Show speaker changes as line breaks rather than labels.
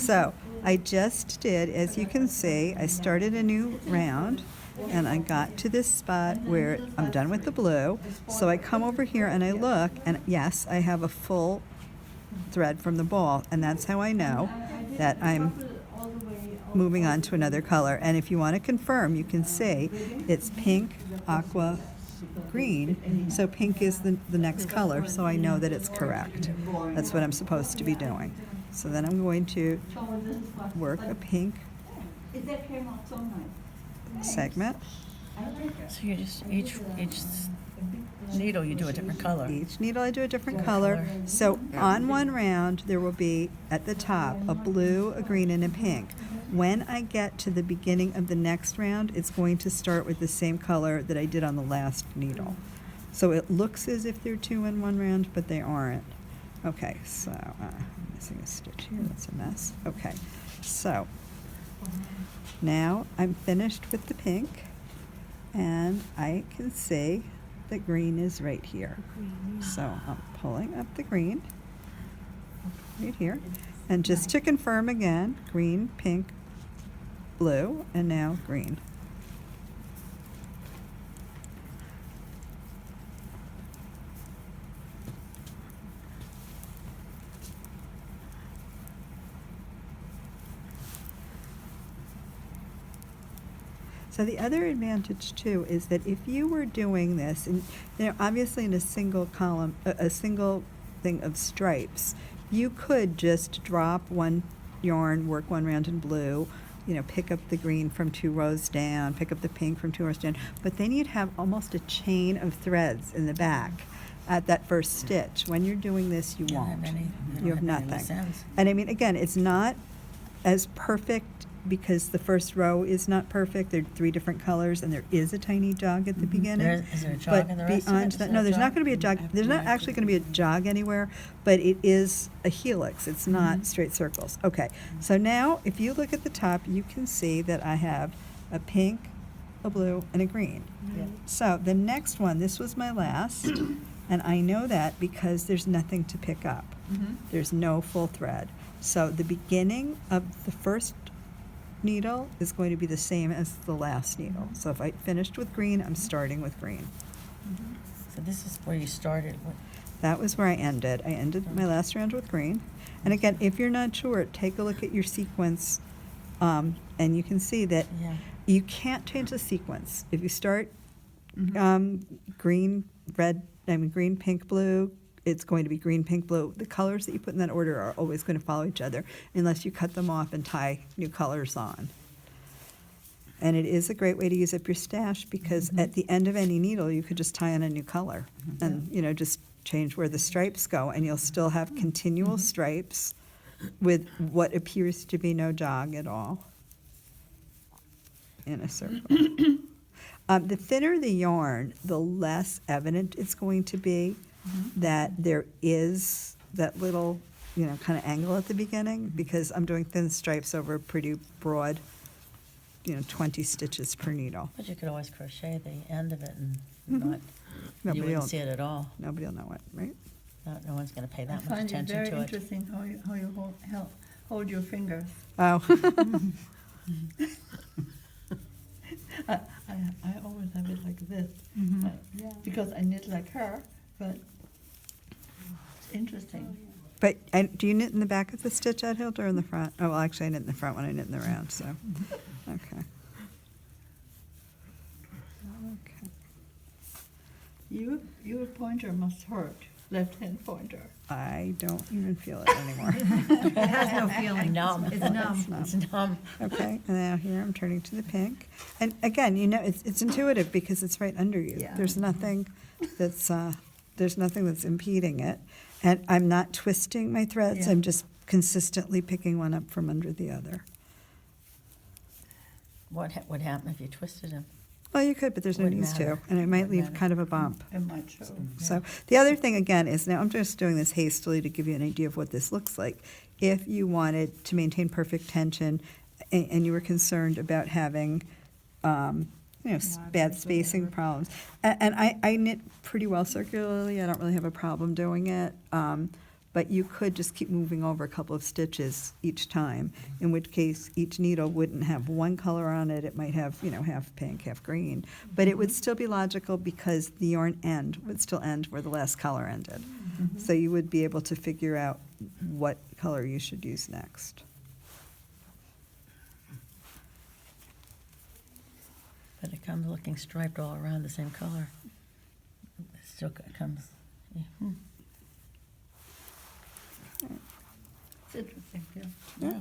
So I just did, as you can see, I started a new round and I got to this spot where I'm done with the blue. So I come over here and I look, and yes, I have a full thread from the ball, and that's how I know that I'm moving on to another color. And if you want to confirm, you can see it's pink, aqua, green. So pink is the next color, so I know that it's correct. That's what I'm supposed to be doing. So then I'm going to work a pink segment.
So you just, each needle you do a different color.
Each needle I do a different color. So on one round there will be at the top a blue, a green, and a pink. When I get to the beginning of the next round, it's going to start with the same color that I did on the last needle. So it looks as if they're two in one round, but they aren't. Okay, so I'm missing a stitch here. That's a mess. Okay, so now I'm finished with the pink, and I can see that green is right here. So I'm pulling up the green right here. And just to confirm again, green, pink, blue, and now green. So the other advantage too is that if you were doing this, and obviously in a single column, a single thing of stripes, you could just drop one yarn, work one round in blue, pick up the green from 2 rows down, pick up the pink from 2 rows down, but then you'd have almost a chain of threads in the back at that first stitch. When you're doing this, you won't. You have nothing. And I mean, again, it's not as perfect because the first row is not perfect. There are 3 different colors, and there is a tiny jog at the beginning.
Is there a jog in the rest of it?
Beyond that, no, there's not going to be a jog. There's not actually going to be a jog anywhere, but it is a helix. It's not straight circles. Okay, so now if you look at the top, you can see that I have a pink, a blue, and a green. So the next one, this was my last, and I know that because there's nothing to pick up. There's no full thread. So the beginning of the first needle is going to be the same as the last needle. So if I finished with green, I'm starting with green.
So this is where you started.
That was where I ended. I ended my last round with green. And again, if you're not sure, take a look at your sequence, and you can see that you can't change the sequence. If you start green, pink, blue, it's going to be green, pink, blue. The colors that you put in that order are always going to follow each other unless you cut them off and tie new colors on. And it is a great way to use up your stash because at the end of any needle, you could just tie on a new color and, just change where the stripes go, and you'll still have continual stripes with what appears to be no jog at all in a circle. The thinner the yarn, the less evident it's going to be that there is that little, kind of angle at the beginning, because I'm doing thin stripes over a pretty broad, 20 stitches per needle.
But you could always crochet the end of it and you wouldn't see it at all.
Nobody will know it, right?
No one's going to pay that
I
much
find it
attention
very
to it.
interesting how you hold your fingers.
Oh.
I always have it like this, because I knit like her, but it's interesting.
But do you knit in the back of the stitch at Hilt or in the front? Oh, well, actually, I knit in the front when I knit in the round, so. Okay. Okay.
Your pointer must hurt, left-hand pointer.
I don't even feel it anymore.
It has no feeling.
Numb.
It's numb.
It's numb.
Okay, and now here I'm turning to the pink. And again, it's intuitive because it's right under you.
Yeah.
There's nothing that's impeding it. And I'm not twisting my threads.
Yeah.
I'm just consistently picking one up from under the other.
What would happen if you twisted them?
Well, you could, but there's no
Wouldn't
need to.
matter.
And it might
Wouldn't
leave
matter.
kind of a bump.
It might show.
So the other thing, again, is now I'm just doing this hastily to give you an idea of what this looks like. If you wanted to maintain perfect tension and you were concerned about having, bad spacing problems. And I knit pretty well circularly. I don't really have a problem doing it. But you could just keep moving over a couple of stitches each time, in which case each needle wouldn't have one color on it. It might have, half pink, half green. But it would still be logical because the yarn end would still end where the last color ended. So you would be able to figure out what color you should use next.
But it comes looking striped all around the same color. It still comes, yeah.
It's interesting, yeah.
Yeah.